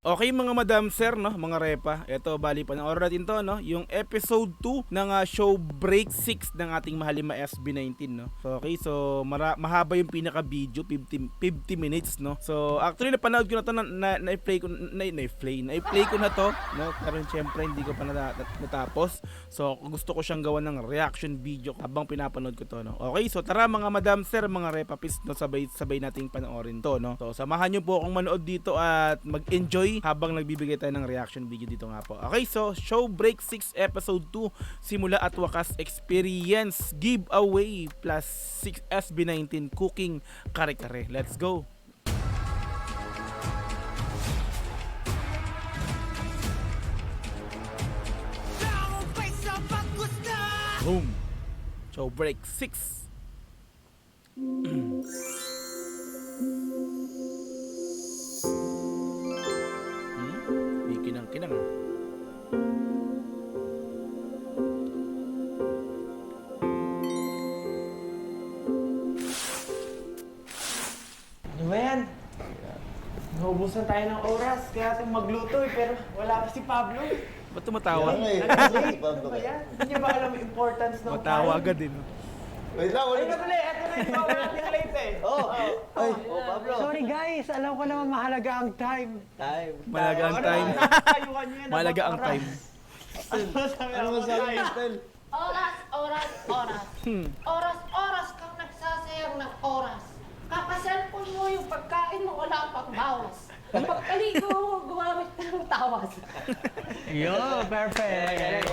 Okay mga madam sir, no, mga repa, ito bali panoorin natin to, no, yung episode 2 ng show break 6 ng ating mahalima SB19, no. So okay, so mahaba yung pinaka video, 50 minutes, no. So actually napanood ko na to, na-play ko na to, no, pero syempre hindi ko pa natapos. So gusto ko siyang gawan ng reaction video habang pinapanood ko to, no. Okay, so tara mga madam sir, mga repa, please, no, sabay nating panoorin to, no. So samahan niyo po akong manood dito at mag-enjoy habang nagbibigay tayo ng reaction video dito nga po. Okay, so show break 6 episode 2, simula at wakas experience giveaway plus 6 SB19 cooking kare-kare. Let's go. Boom. Show break 6. Kinang. Ano ba yan? Naubusan tayo ng oras, kaya itong magluto pero wala pa si Pablo. Ba't tumatawa? Ano ba yan? Hindi niya ba alam yung importance ng Matawa agad din. Wait lang, Ay na pala, eto na yung power natin late eh. Pablo. Sorry guys, alam ko naman mahalaga ang time. Mahalaga ang time. Ayuhan niyo yan. Mahalaga ang time. Ano masabi mo, Stel? Oras kang nagsasayang ng oras. Kakaselfon mo yung pagkain mo, wala pang bawas. Pagkaligo mo, gumamit ka ng tawas. Yo, perfect.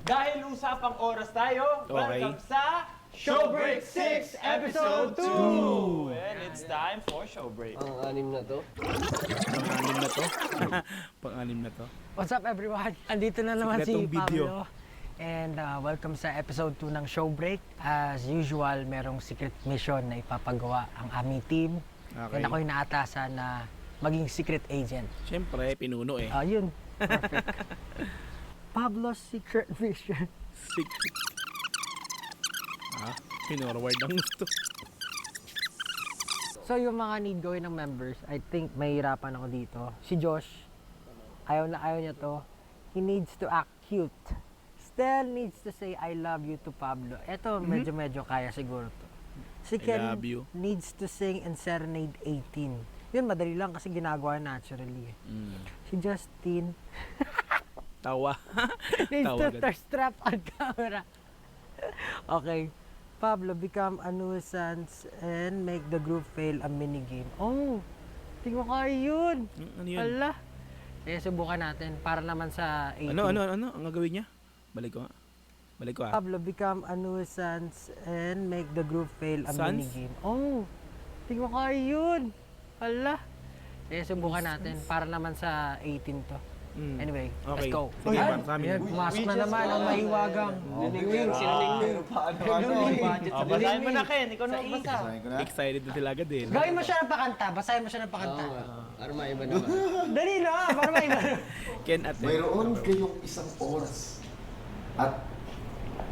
Dahil usapang oras tayo, Okay. welcome sa Show Break 6 Episode 2! And it's time for Show Break. Ang-anim na to. Pang-anim na to. Pang-anim na to. What's up everyone? Andito na naman si Sikretong video. Pablo. And welcome sa episode 2 ng Show Break. As usual, merong secret mission na ipapagawa ang aming team. Okay. And ako'y naatasan na maging secret agent. Siyempre, pinuno eh. Yun. Perfect. Pablo's secret mission. Secret. Pinorward ang gusto. So yung mga need gawin ng members, I think mahirapan ako dito. Si Josh, ayaw niya to. He needs to act cute. Stel needs to say I love you to Pablo. Eto, medyo kaya siguro to. Si I love you. needs to sing and serenade 18. Yun, madali lang kasi ginagawa naturally. Si Justin Tawa. needs Tawa to agad. strap on camera. Okay. Pablo, become a nuisance and make the group fail a minigame. Oh, hindi ko kaya yun. Ano yun? Hala. Kaya subukan natin para naman sa 18. Ano? Ang gagawin niya? Balik ko nga. Pablo, become a nuisance and make the group fail a Sans? minigame. Oh, hindi ko kaya yun. Hala. Kaya subukan natin para naman sa 18 to. Anyway, Okay. let's go. Sige, para sa amin. Ayan, pumasok na naman ang mahiwagang. Siningning. Basahin mo na, Ken. Ikaw na magbasa. Sasahin ko na. Excited na sila agad eh. Gawin mo siya ng pakanta. Basahin mo siya ng pakanta. Para maiba naman. Dali na, para maiba. Ken at Mayroon kayong isang oras at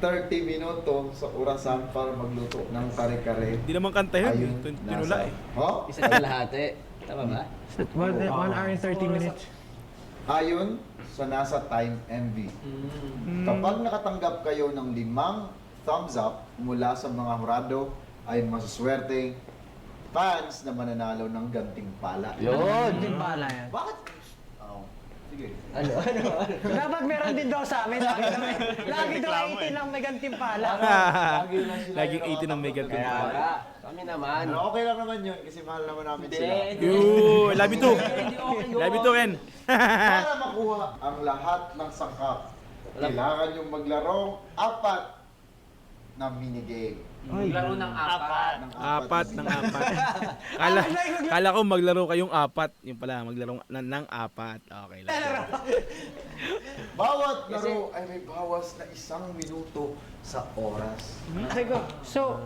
30 minuto sa orasan para magluto ng kare-kare. Hindi naman kanta yun. Ayun, Tinula eh. Oh? Isa kalahati. Tama ba? 1 hour and 30 minutes. Ayon sa nasa Time MV. Kapag nakatanggap kayo ng 5 thumbs up mula sa mga hurado, ay masuswerte fans na mananalo ng gantimpala. Hindi pala yan. Bakit? Sige. Ano? Dapat meron din daw sa amin. Lagi daw 18 lang may gantimpala. Laging 18 ang mega Kaya nga, kami naman. Ano, okay lang naman yun kasi mahal naman namin sila. Yoo, love you too. Love you too, Ken. Para makuha ang lahat ng sangkap, kailangan yung maglarong 4 na minigame. Maglaro ng apat. Apat. Kala ko maglaro kayong 4. Yung pala, maglaro ng 4. Okay lang. Bawat laro ay may bawas na 1 minuto sa oras. So,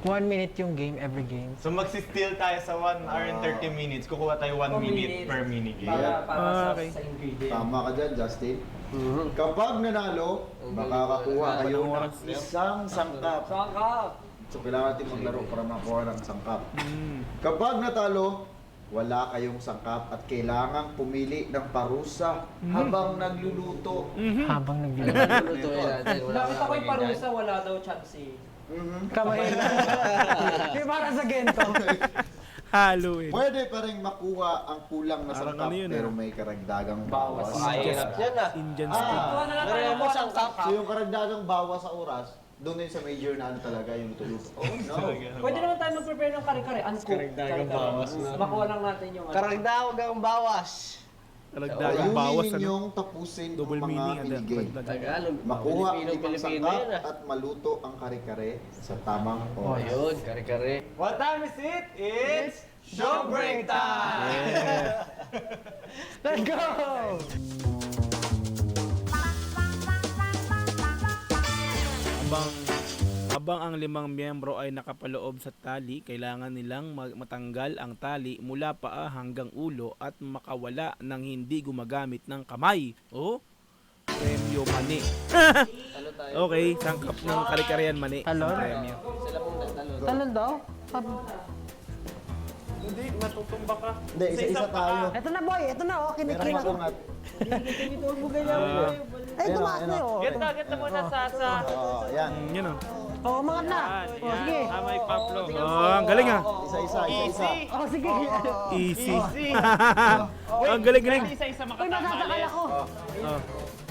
1 minute yung game, every game. So magsi-steal tayo sa 1 hour and 30 minutes. Kukuha tayo 1 minute per minigame. Para Okay. sa ingredient. Tama ka dyan, Justin. Kapag nanalo, makakakuha kayo ng isang sangkap. So kailangan natin maglaro para makuha ng sangkap. Mm. Kapag natalo, wala kayong sangkap at kailangang pumili ng parusa habang nagluluto. Habang nagluluto. Lulutuin natin. Wala Nakita ko yung parusa, wala daw chance eh. Kamay na. Di para sa gento. Halloween. Pwede pa rin makuha ang kulang na Parang sangkap ano yun, pero may karagdagang bawas. Mahirap yan ah. Indian food. Kuha na lang tayo Meron mo ng sangkap. So yung karagdagang bawas sa oras, doon din sa major na ano talaga yung luto-luto. Oh no! Pwede naman tayo mag-prepare ng kare-kare. Uncooked. Karagdagang bawas. Makuha lang natin yung ano. Karagdagang ang bawas. Talagdagang bawas. Ayunin Ano? ninyong tapusin Double ang mga meaning. binigay. Tagalog. Makuha ang limang Pilipino sangkap yan ah. at maluto ang kare-kare sa tamang oras. Ayun, kare-kare. What time is it? It's show break time! Let's go! Habang ang 5 miyembro ay nakapaloob sa tali, kailangan nilang matanggal ang tali mula paa hanggang ulo at makawala ng hindi gumagamit ng kamay. Oh, premyo mani. Talo tayo. Okay, sangkap ng kare-karehan mani. Talon? Premyo. Sila pong talo. Talon daw? Hindi, matutumba ka. Hindi, isa-isa tayo. Ito na boy, ito na oh, Meron kinikilang. angat. Ay, tumaas na oh. Get na muna sa... Oo, yan. Yan oh. Oh, umangat na. Oh, sige. Tama yung Pablo. Oh, ang galing ah. Isa-isa, isa-isa. Oh, sige. Easy. Ang galing. Isa-isa Uy, makatama. nasasakal ako. Oh.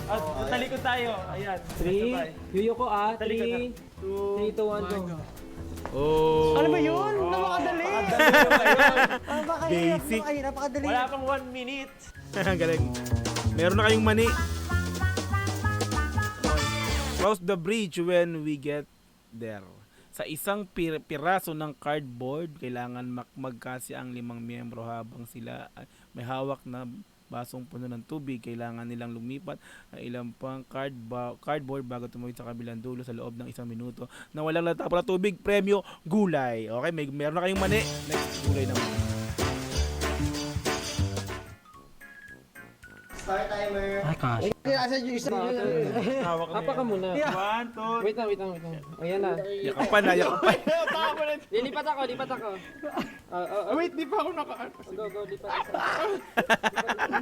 At talikod tayo. Ayan. 3, yuyo ko 3, 2, 1, go. Oh. Ano ba yun? Napakadali. Basic. Napakadali. Wala pang 1 minute. Ang galing. Meron na kayong mani. Cross the bridge when we get there. Sa isang piraso ng cardboard, kailangan magkasya ang 5 miyembro habang sila ay may hawak na basong puno ng tubig. Kailangan nilang lumipat ang ilang pang cardboard bago tumawid sa kabilang dulo sa loob ng 1 minuto na walang latapon na tubig. Premyo, gulay. Okay, meron na kayong mani. Next, gulay naman. Start timer. Ay, gosh. Apa ka muna. 1, 2, Wait lang. Ayan na. Yakapan na, yakapan. Lipat ako. Wait, di pa ako naka... Go, lipat.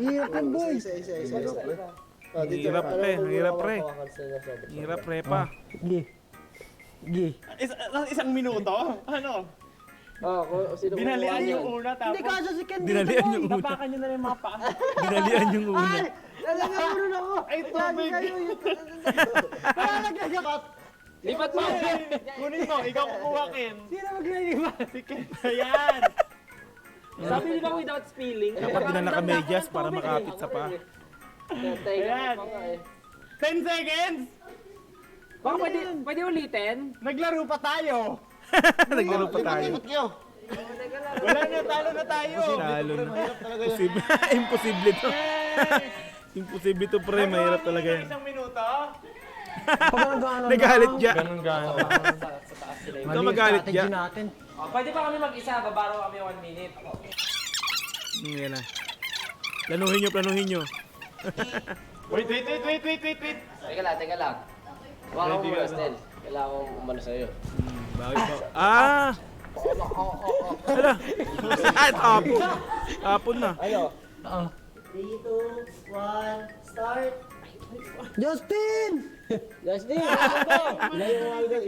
Hirap yan boy. Isa-isa. Hirap pre, hirap pre. Hirap pre pa. Gi. Isang minuto? Ano? Sino Binalian yung una tapos... Hindi kasi si Ken dito Dinalian boy. yung una. Tapakan nyo na rin yung mga paa. Dinalian yung una. Lalagyan na ako. Ay, tubig! Lipat mo! Kunin mo, ikaw kukuha, Ken. Sino maglilipat? Si Ken. Ayan! Sabi nila without spilling. Dapat din na nakamedyas para makapit sa pa. Ayan. 10 seconds! Baka pwede ulitin? Naglaro pa tayo! Naglaro pa tayo. Lipat kayo. Wala na, talo na tayo! Talo na. Imposible. Imposible to. Imposible to pre, mahirap talaga yan. Isang minuto? Nagalit siya. Mali yung magalit strategy ya. natin. Pwede pa kami mag-isa, babaro kami 1 minute. Yan na. Planuhin nyo. Wait! Teka lang. Wala ko muna, Stel. Kailangan ko umano sa'yo. Bawi pa. Ah! Hala. Ay, tapon. Tapon na. Justin! Justin!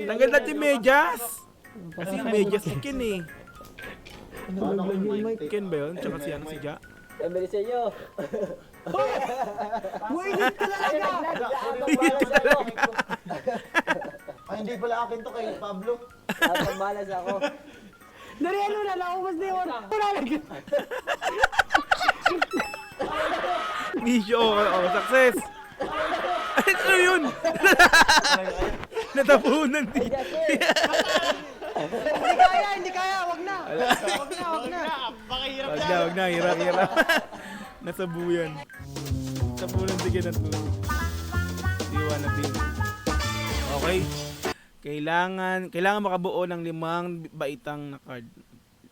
Tanggal natin yung medyas. Kasi yung medyas si Ken eh. Ken ba yun? Tsaka si Ja. Sabi sa inyo. Wait, ka talaga! Ay, hindi pala akin to kay Pablo. Malas ako. Dari ano na, naubos na yun. Mission. Oh, success. Ano yun? Natapunan din. Hindi kaya, wag na. Wag na, hirap. Nasa buyan. Natapunan din ng tulog. Diwa na bin. Okay. Kailangan makabuo ng 5 baitang na card.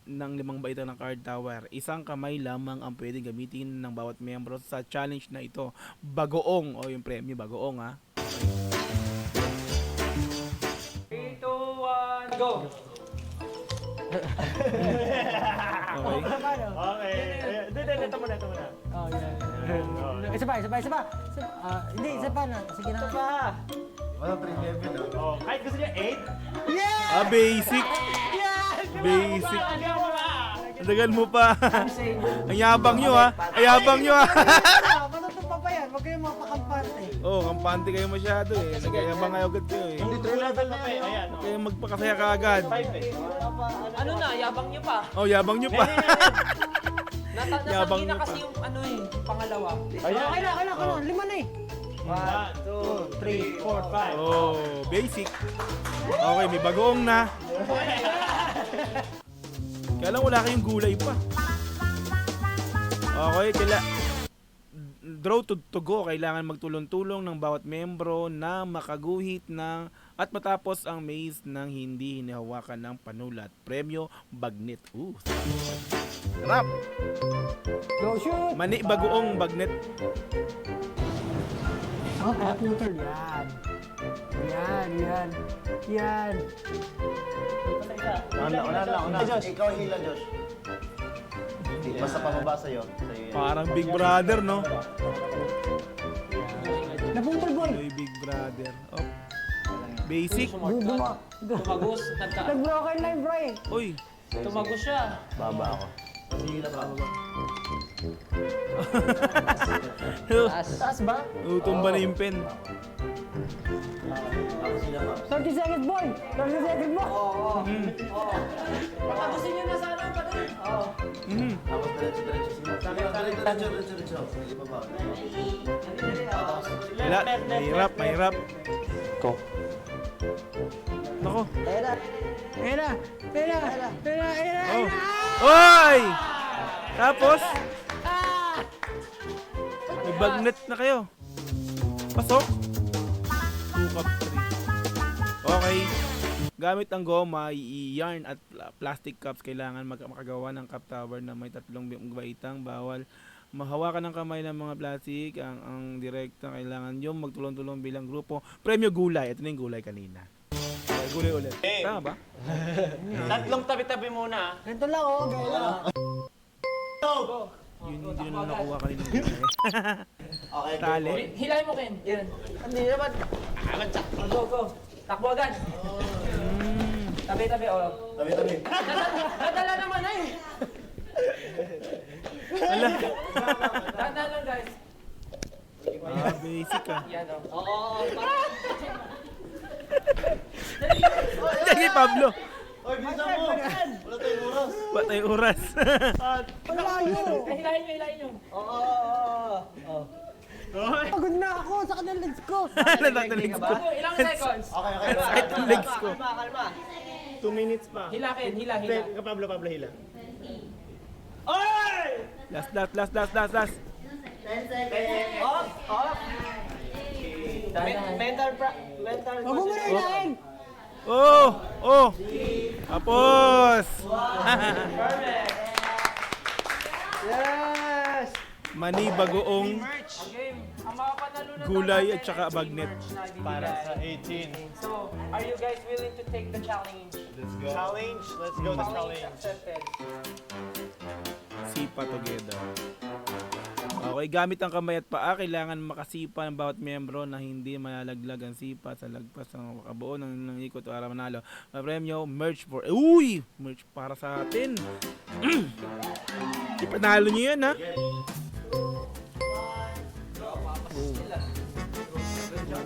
Ng 5 baitang na card tower. Isang kamay lamang ang pwedeng gamitin ng bawat miyembro sa challenge na ito. Bagoong. O yung premyo, bagoong ha. 3, 2, 1, go. Okay. Okay. Hindi, ito muna. Oh, yeah. Isa pa. Hindi, isa pa na. Sige na. Walang 3 level, ah. Oh, kahit gusto niya 8. Ah, basic. Basic. Dagan mo pa. Ang yabang nyo ha. Ang yabang nyo ha. Matutup pa yan. Huwag kayong mapakampante. Oh, kampante kayo masyado eh. Nagayabang kayo agad kayo eh. Hindi, 3 level na kayo. Ayan. Huwag kayong magpakasaya ka agad. 5 eh. Ano na, yabang niyo pa. Oh, yabang nyo pa. Yabang Nasangki na niyo pa. kasi yung ano eh, pangalawa. Ayan. Okay na. 5 na eh. 1, 2, 3, 4, 5. Oh, basic. Okay, may bagoong na. Kaya lang wala kayong gulay pa. Okay, draw to go. Kailangan magtulong-tulong ng bawat membro na makaguhit ng at matapos ang maze ng hindi hinahawakan ng panulat. Premyo, bagnet. Sarap! Go shoot! Mani, bagoong, bagnet. Oh, computer. Yan. Una. Josh, ikaw hila, Josh. Basta pamaba sa'yo. Parang Big Brother, no? Naputol boy. Ay, Big Brother. Oh. Basic. Tumagos, Nag-broken line bro eh. Uy, tumagos siya. Baba ako. Taas ba? tumba na yung pen. 30 seconds boy! 30 seconds mo! Patagusin niyo na sana pa din. Mhm. Tapos diretso. Hindi pa ba? Wala, mahirap. Nako. Ayun na! Oh. Oy! Tapos, may bagnet na kayo. Pasok. 2 cup 3. Okay. Gamit ang goma, yarn at plastic cups, kailangan makagawa ng cup tower na may 3 baitang. Bawal mahawakan ng kamay ng mga plastic. Ang direkta kailangan yung magtulong-tulong bilang grupo. Premyo gulay. Ito na yung gulay kanina. Okay, gulay ulit. Tama ba? Tatlong tabi-tabi muna. Ganito lang oh, gaya lang. Yun hindi na nakuha kanina. Okay, Tali. Hilahin mo, Ken. Yan. Hindi naman. Go. Takbo agad. Tabi-tabi, oh. Tabi. Nadala naman eh. Wala. Tanda lang, guys. Basic ah. Yan, oh. Oo. Sige, Pablo. Oy, bilisan mo! Wala tayong oras. Ba't ay oras? Malayo! Hilahin nyo. Pagod na ako sa kanil legs ko. Natatalig ko. Ilang seconds? Okay. Sakit ang legs ko. 2 minutes pa. Hila, Ken. Hila. Pablo, hila. Last. Huwag mo muna ilahin! Oh! Tapos! Yes! Mani, bagoong, Ang mga panalunod gulay at saka bagnet. Para sa 18. So, are you guys willing to take the challenge? Challenge. Let's go to challenge. Accepted. Sipa together. Okay, gamit ang kamay at paa, kailangan makasipa ng bawat membro na hindi malalaglag ang sipa sa lagpas ng makabuo ng ikot para manalo. May premyo, merch for... Uy! Merch para sa atin. Ipanalo nyo yan, ha?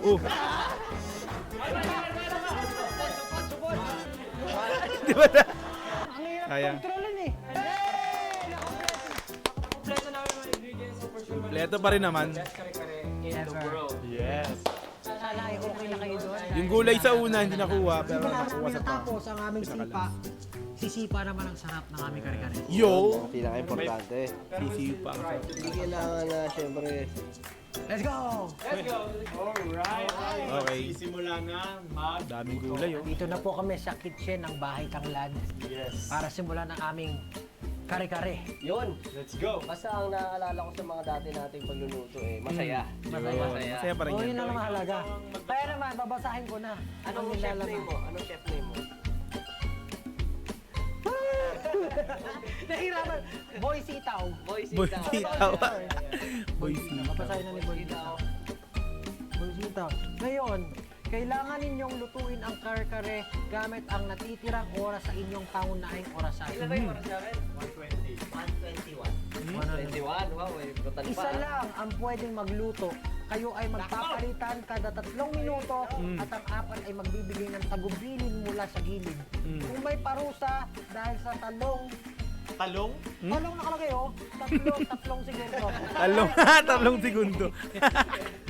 Oh. Di ba na? Sayang. Kontrolin eh. Kompleto namin mga ingredients so for sure. Kompleto pa rin naman. Best kare-kare in the world. Yes. Sana ay okay na kayo doon. Yung gulay sa una hindi nakuha, pero nakuha sa pa. Tapos ang aming sipa. Sisipa naman ang sarap ng aming kare-kare. Yo! Pinaka-importante. Sisipa ang sarap. Hindi kailangan na, syempre, Let's go! Let's go. Alright. Okay. Simula na Daming gulay, oh. Dito na po kami sa kitchen ng Bahay Tanglad Yes. para simulan ang aming kare-kare. yun. Let's go. Basta ang naaalala ko sa mga dati nating pagluluto masaya. Masaya pa rin Oo, yan. yun ang mahalaga. Kaya naman, babasahin ko na. Anong chef name mo? Nahirapan. Boy Sitaw. Boy, Boy sitaw. Sitaw. Boy Sitaw. Mapasahin na ni Boy Sitaw. Boy Sitaw. Ngayon, kailangan ninyong lutuin ang kare-kare gamit ang natitirang oras sa inyong pangunahing orasan. Ilan ba yung oras namin? 121. Wow, may brutal pa. Isa lang ang pwedeng magluto. Kayo ay magpapalitan kada 3 minuto at ang apat ay magbibigay ng tagubilin mula sa gilid. Kung may parusa dahil sa talong nakalagay tatlong segundo. Tatlong segundo.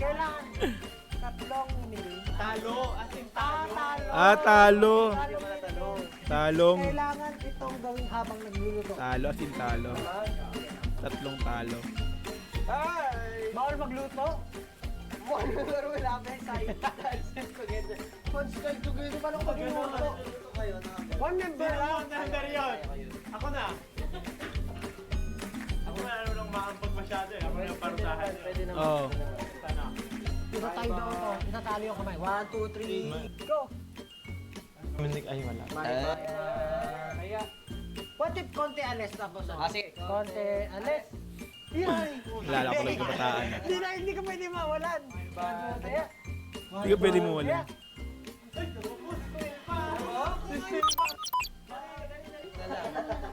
Kailangan 3 minute. Talo, as in Talo. Talo. Talong. Talong. Kailangan itong gawin habang nagluluto. Talo, as in talo. Tatlong talo. Bawal magluto? Bawal magluto. Wala pa yung side. Constant together. Paano ko magluto? One member lang. yun. Ako na. Ako na ano lang maampag masyado eh. Ako na yung parusahan. Pwede naman. Oo. Sana. Isa tayo daw to. Isa talo yung kamay. 1, 2, 3, go! Ay, wala. Kaya. What if konti alis tapos? Sige. Konti alis. Yan! Lala ko lang yung kabataan. Hindi ka pwede mawalan. Kaya. Hindi ka pwede mawala.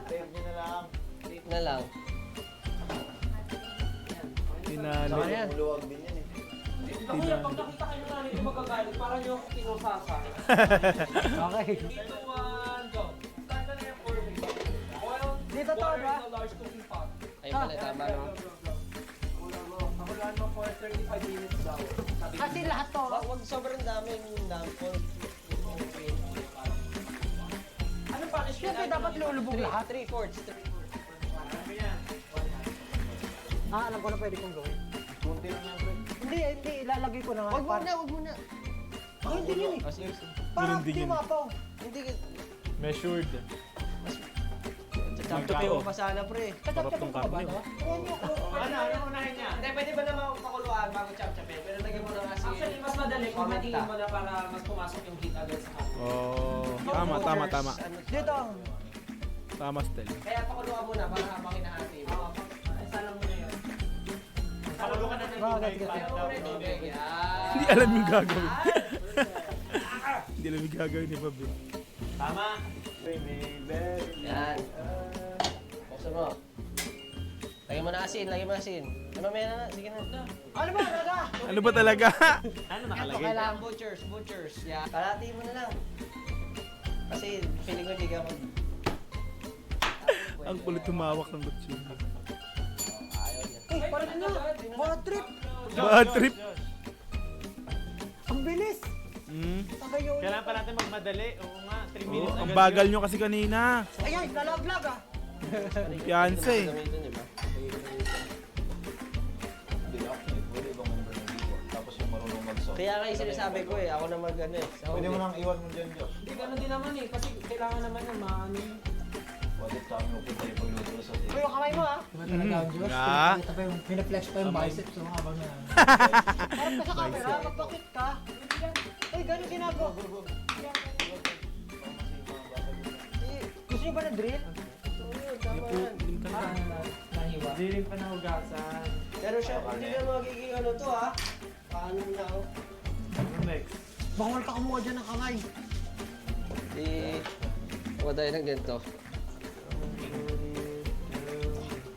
Save nyo na lang. Tape na lang. Tinalo. Luwag din yan eh. Kuya, pag nakita kayo na hindi magagalit, parang nyo ako kinusasa. Okay. 3, 2, 1, go. Start na na yung pouring. Oil, Dito to, water ba? in a large cooking pot. Ayun pala, tama no? Ako lang mo for 35 minutes daw. Sabi Kasi lahat to. Wag sobrang daming dampol. ano punishment? Siyempre dapat lulubog lahat. 3/4. Alam ko na pwede kong gawin. Kunti lang yan, pre. Hindi, ilalagay ko na nga. Wag muna. Hindi yun eh. Sige. Parang Ganun din di yun. mapaw. Hindi. Measured. Chapchapin mo pa sana, pre. Kacap-capin ko ba, no? Ano unahin niya? Hindi, pwede ba naman pakuluan bago chapchapin? Pero lagyan mo lang kasi. Actually, mas madali kung Comment hatiin ka. mo na para mas pumasok yung heat agad sa hot. Oh, tama. Dito. Tama, Stel. Kaya pakuluan muna para habang hinahati mo. Isa lang muna yun. Pakulo ka na ng Bakit? Hindi alam yung gagawin. Hindi alam yung gagawin ni Bob. Tama. Yan. Buksan mo. Lagyan mo na asin. Ay, mamaya na. Sige na. Ano ba, raga? Ano ba talaga? Ano nakalagay? Kailangan butchers. Yan. Kalati mo na lang. Kasi feeling ko hindi ka mag... Ang kulit tumawak ng kutsilyo. Parang ano? Bad trip. Bad trip. Ang bilis. Tagayo. Kailangan pa natin magmadali. Oo nga, 3 minutes Oh, ang agad bagal yun. nyo kasi kanina. Ayan, nalaglag ah. Fiancé eh. Gamitin, di ba? Hindi ako. Pwede ibang member ng Vivo. Tapos yung marunong mag-song. Kaya nga yung sinasabi ko eh. Ako na mag-ano eh. Sa Pwede mo huli. nang iwan mo dyan, Josh. Hindi, ganun din naman eh. Kasi kailangan naman yung maano yun. What if tayo mo punta yung pagluto sa Uy, yung kamay mo ah. Talaga ang Diyos. Ah. Kita pa yung, pinaflex pa yung biceps mo habang na. Harap ka sa camera, magpakit ka. Uy, ganun ginagawa. Gusto niyo ba na drill? Tama yan. Nahiwa. Hindi rin pa nahugasan. Pero siya, hindi na magiging ano to ha. Paano na ako? Next. Bawal ka kumuha dyan ng kamay. Di... Huwag tayo ng ganito.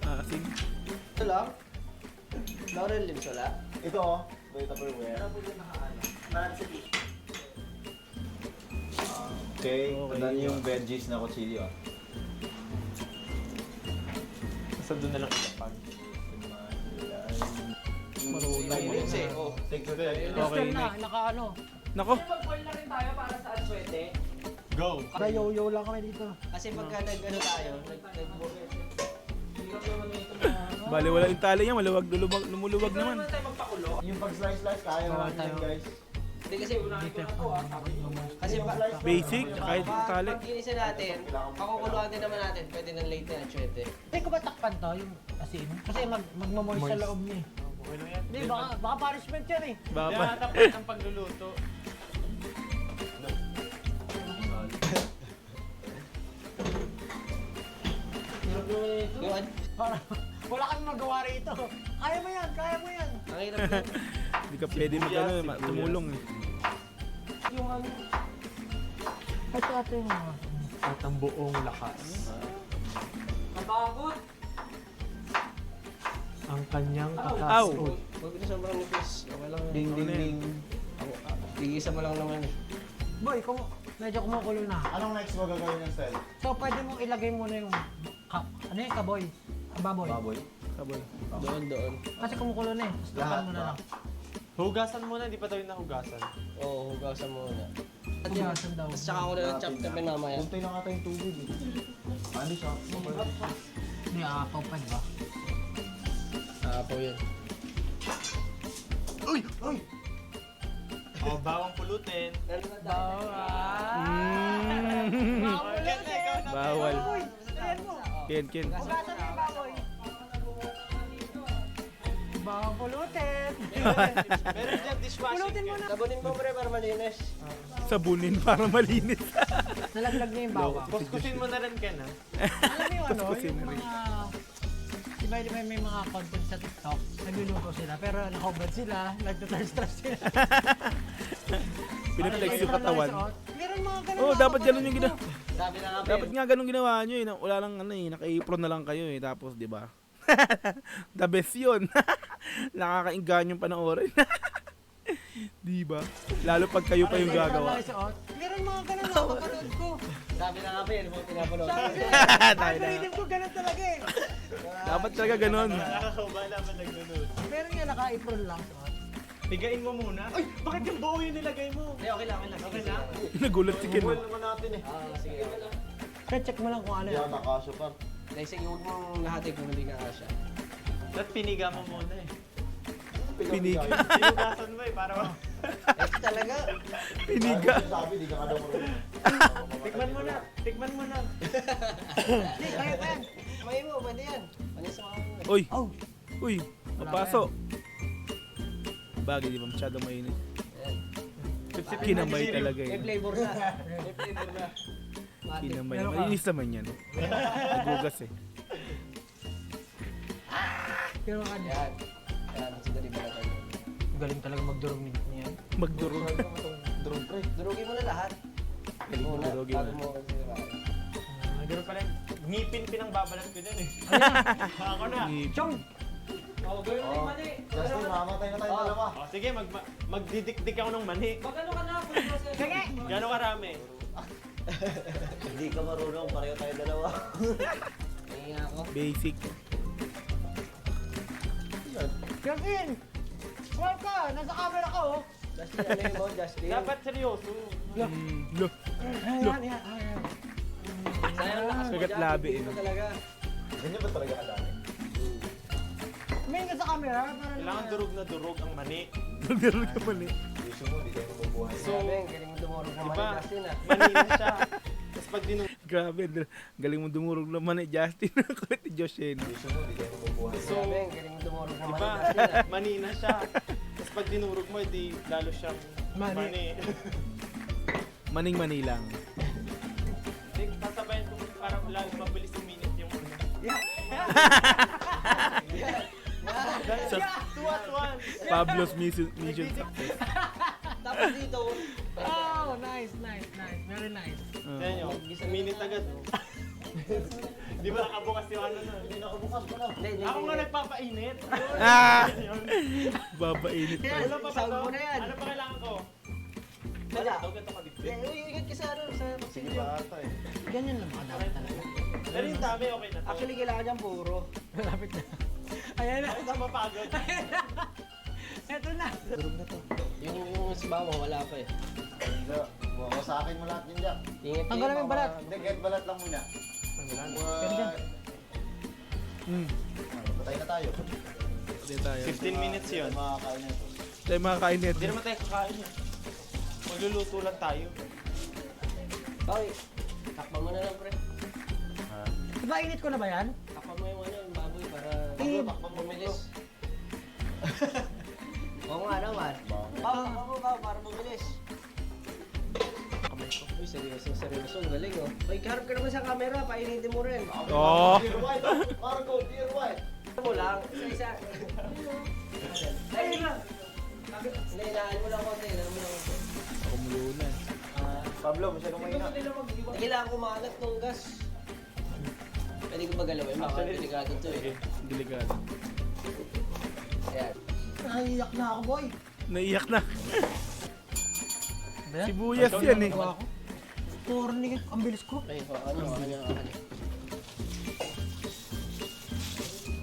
Asin. Ito lang. Laurel limbs wala. Ito oh. Ito yung Tupperware. Okay, tandaan niyo yung veggies na kutsilyo. Basta doon na lang itapag. Ay, limbs eh. Oh. Take to that. Okay, na, naka-ano. Nako. Mag-boil na rin tayo para sa aswete. Go! Yo-yo lang kami dito. Kasi pagka nag-ano tayo, Hirap naman ito na. Bali wala yung tali niya, lumuluwag Ito naman. naman tayo magpakulo. Yung pag-slice-slice, kaya naman yan guys. Hindi kasi Unahin ko na to ah. Sabi ko. kasi Basic, kahit yung tali. pag ginisa natin, pakukuluan din naman natin, pwede ng late na atswete. Hindi ko ba takpan to, yung asin? Kasi magmamoy sa loob niya eh. Okay lang yan. Hindi, baka punishment yan eh. Baba. Kaya tapos ang pagluluto. Yung Parang wala kang magawa rito. Kaya mo yan, kaya mo yan. ang hirap lang. Hindi ka pwede tumulong eh. Yung ano. Ito yung mga. At ang buong lakas. Nabagot. Ang kanyang Ow! kakasot. Huwag na sobrang nipis. Okay lang. Ding, ding, ding. Tigisa mo lang naman eh. Boy, kung medyo kumukulo na. Anong next mo gagawin ng cell? So, pwede mong ilagay muna yung ano yung kaboy? Baboy. Baboy? Kaboy. Doon. Kasi kumukulo na eh. Tapos Lahat tapan mo na ba? lang. Hugasan muna, di pa tayo nahugasan. Oo, hugasan mo na. Hugasan daw. Tapos tsaka ako na lang chop-chopin mamaya. Puntay lang ata yung tubig eh. Ano siya? Hindi, akapaw pa, di ba? Apaw yun. Uy! Uy! O, bawang pulutin. Bawal. Ken. Bawang pulutin. Meron dyan dishwashing. Sabunin mo pre para malinis. Sabunin para malinis. Nalaglag niya yung bawang. Kuskusin mo na rin ka na. Alam mo yung ano, Kuskusin yung na rin. mga... Di ba may mga content sa TikTok, nagluluto sila, pero nakahubad sila, nagtatarstrap sila. Pinaplex yung katawan. Meron mga ganun. Oh, dapat ganun yung ginawa. Sabi na nga Dapat nga ganun ginawa nyo eh. Wala lang ano eh, naka-apron na lang kayo eh. Tapos, di ba? The best yun. Nakakaingan yung panoorin. Di ba? Lalo pag kayo pa yung gagawa. Meron mga ganun na kapanood ko. Sabi na nga pre, ano mo pinapanood? Sabi ko, Tayo na. algorithm ko ganun talaga eh. Dapat talaga ganun. Nakakabala pa nagnunod. Meron nga naka-apron lang. Higain mo muna. Ay, bakit yung buo yung nilagay mo? Hindi, okay lang. Okay na? Nagulat si Ken. Buwan naman natin eh. Sige. Kaya check mo lang kung ano Hindi yan. ako nakasya pa. Dahil sige, huwag mong lahatig kung hindi ka kasya. At piniga mo muna eh. Piniga. Sinugasan mo eh, para Talaga? Piniga. Sabi, di ka nga daw marunong. Tikman mo na. Tikman mo na. Hindi, kaya pa yan. May mo, pwede yan. Ano sa mga mo? Uy, Oh, uy, mapaso. Bagay, di ba? Masyadong mainit. Kinamay talaga May eh. flavor na. May flavor na. Kinamay. Meron ka. Malinis naman yan. Nagugas eh. pero ano, Yan. Yan, siguro ba na tayo? galing talaga magdurog niyan. Magdurog. Drone pre. Durugin mo na lahat. Galing Muna, magdurogin bago mo. mo sirain. Nagano pala, ngipin pinangbabalat ko dyan eh. Ako na. Chong! Oh, gawin mo yung mali. Justin, mamatay na tayo dalawa. O, sige, magdidikdik ako ng mani. Magano ka na, pwede mo sa... Sige! Gano'ng karami? Hindi ka marunong, pareho tayo dalawa. Nahinga ako. Basic. Justin! Huwag ka! Nasa camera ka oh! Justin, ano yun mo, Justin? Dapat seryoso. Lo. Ayan, ayan, ayan. Sayang lakas mo Kagat dyan, labi, hindi mo eh. talaga. Ganyan ba talaga kadami? May ka sa camera para Kailangan durog na durog ang mani. Magdurog ka mali. Gusto mo, di tayo mabubuhay. So, galing mo dumurog naman Diba? ni Justin ah. Mani na siya. Tapos pag Grabe, galing mo dumurog naman eh, Justin. Kulit ni Josh yun. Gusto mo, di tayo mabubuhay. So, Galing mo dumurog naman ni diba? Justin ah. Mani na siya. Tapos pag dinurog mo, di lalo siyang Mani. mani. Maning-mani lang. Sasabayan ko parang lalo mabilis uminit yung una. Sa Two at once. Pablo's Mission Success. Tapos dito, Oh, nice, nice, nice. Very nice. Yan yun. Uminit agad. Di ba nakabukas yung ano nun? hindi, Ako nga nagpapainit. Ah! Yun. Babainit pa. Ano pa ba Sound to? mo na yan. Ano pa kailangan ko? Wala. Ganito ka dito. Ingat ka sa ano, sa Sige ba ata eh. Ganyan lang mga dapat talaga. Pero yung dami, okay na to. Actually, kailangan niyang puro. Malapit na. Ayan na. Ako na mapagod. Eto na. Yung sibawa, wala pa eh. Hindi, buha ko sa akin mo lahat yun dyan. Ingat Ang galing yung balat. Hindi, get balat lang muna. Ganda. Patay na tayo. Hindi tayo. 15 minutes yun. Makakain na ito. Tayo makakain nito. Hindi naman tayo kakain yan. Magluluto lang tayo. Okay, takpan mo na lang pre. Diba init ko na ba yan? Takpan mo yung ano, yung baboy para Takpan mo bumilis. Oo nga naman. Takpan mo ba para bumilis. Kamay Uy, seryoso. Ang galing, oh. Uy, harap ka naman sa camera. Painitin mo rin. Oh. Dear White, Marco, Dear White. Ano mo lang? Isa-isa. Ay, hindi na. Hindi, inaan mo lang konti. Ako mulunan. Pablo, masyadong mahina. Kailangan kumalat ng gas. Pwede ko ba galawin? Baka delikado to eh. Delikado. Ayan. Naiyak na ako, boy. Naiyak na. Sibuyas yan eh. Corny, ang bilis ko. Ay, ano.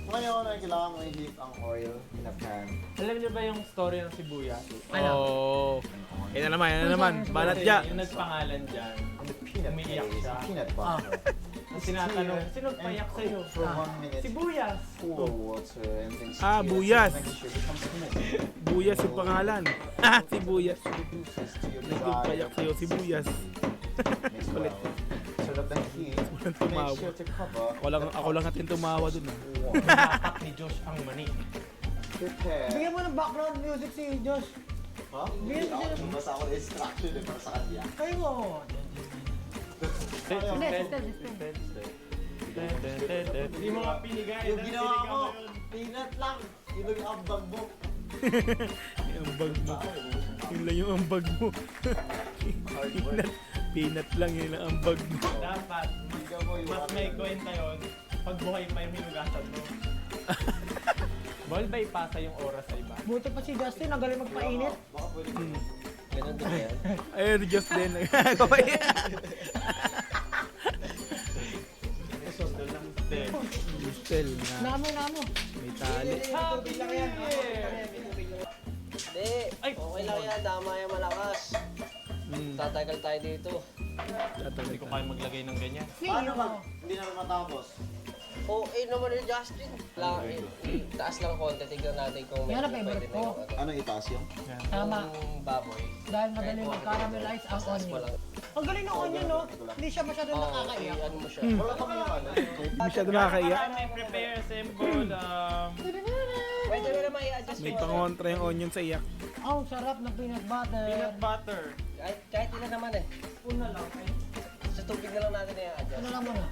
Ngayon ay kailangan mo i-heat ang oil in a pan. Alam niyo ba yung story ng sibuyas? Oh. Yan na naman. Banat ya. Yung nagpangalan dyan, umiiyak siya. Peanut butter. Ang tinatanong, sino payak sa'yo? For 1 minute, Sibuyas! cool water and then Ah, stir buyas. to make sure it becomes smooth. Buyas yung pangalan. Sibuyas. Reduces to your Nagpapayak sa'yo, sibuyas. Mix well. So that the heat, Walang make tumawa. sure to cover. Ako lang natin tumawa dun ah. Hinapak ni Josh ang mani. Prepare. Bigyan mo ng background music si Josh. Ha? Bigyan mo siya. Basta ako ng instruction eh, para sa kanya. Kayo mo. Hindi, system. Hindi mo nga pinigay. Yung ginawa ko, peanut lang. Yun yung ambag mo. Yung ambag mo. Yun lang yung ambag mo. Peanut lang yun ang ambag mo. Dapat, Higa mo yung mas may kwenta yun, pag buhay pa yung hinugasan mo. Ball ba ipasa yung oras sa iba? Buti pa si Justin, ang galing magpainit. Baka pwede ko. Ganun din yan. Ayun, just din. Nagagawa yan. Stel na Namo. may tali. Happy New Year! Hindi, okay lang yan. Dama yung malakas. Tatagal tayo dito. Hindi ko kaya maglagay ng ganyan. Paano mag? Hindi na matapos. Oo, naman ni Justin. Taas lang konti. Tignan natin kung Yan ang medyo favorite pwede na yung Ano itaas yung? Tama. Yung baboy. Dahil madali mag-caramelize ang Taas mo onion. lang. Ang galing ng onion, no? Hindi siya masyadong Oo, nakakaiyak. ano mo siya. Wala kami yung ano. Hindi masyado nakakaiyak. May prepare symbol. Pwede mo naman i-adjust May mo. pangontra yung onion sa iyak. Ang sarap ng peanut butter. Peanut butter. Kahit ilan naman eh. Una lang. Sa tubig na lang natin i-adjust. Ano lang mo na?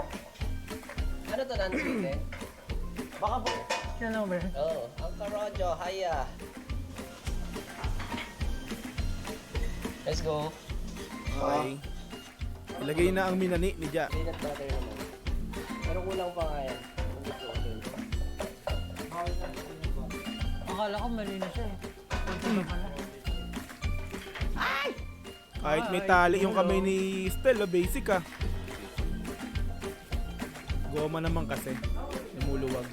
Ano to, non-sweet eh? Baka po. Yan lang, bro. Oo, ang karodyo, haya. Let's go. Okay. Ilagay na ang minani ni Ja. Peanut butter naman. Pero kulang pa nga yan. Akala ko mali na siya eh. Kunti na pala. Kahit may tali yung kamay ni Stel, basic ah. Goma naman kasi. Lumuluwag.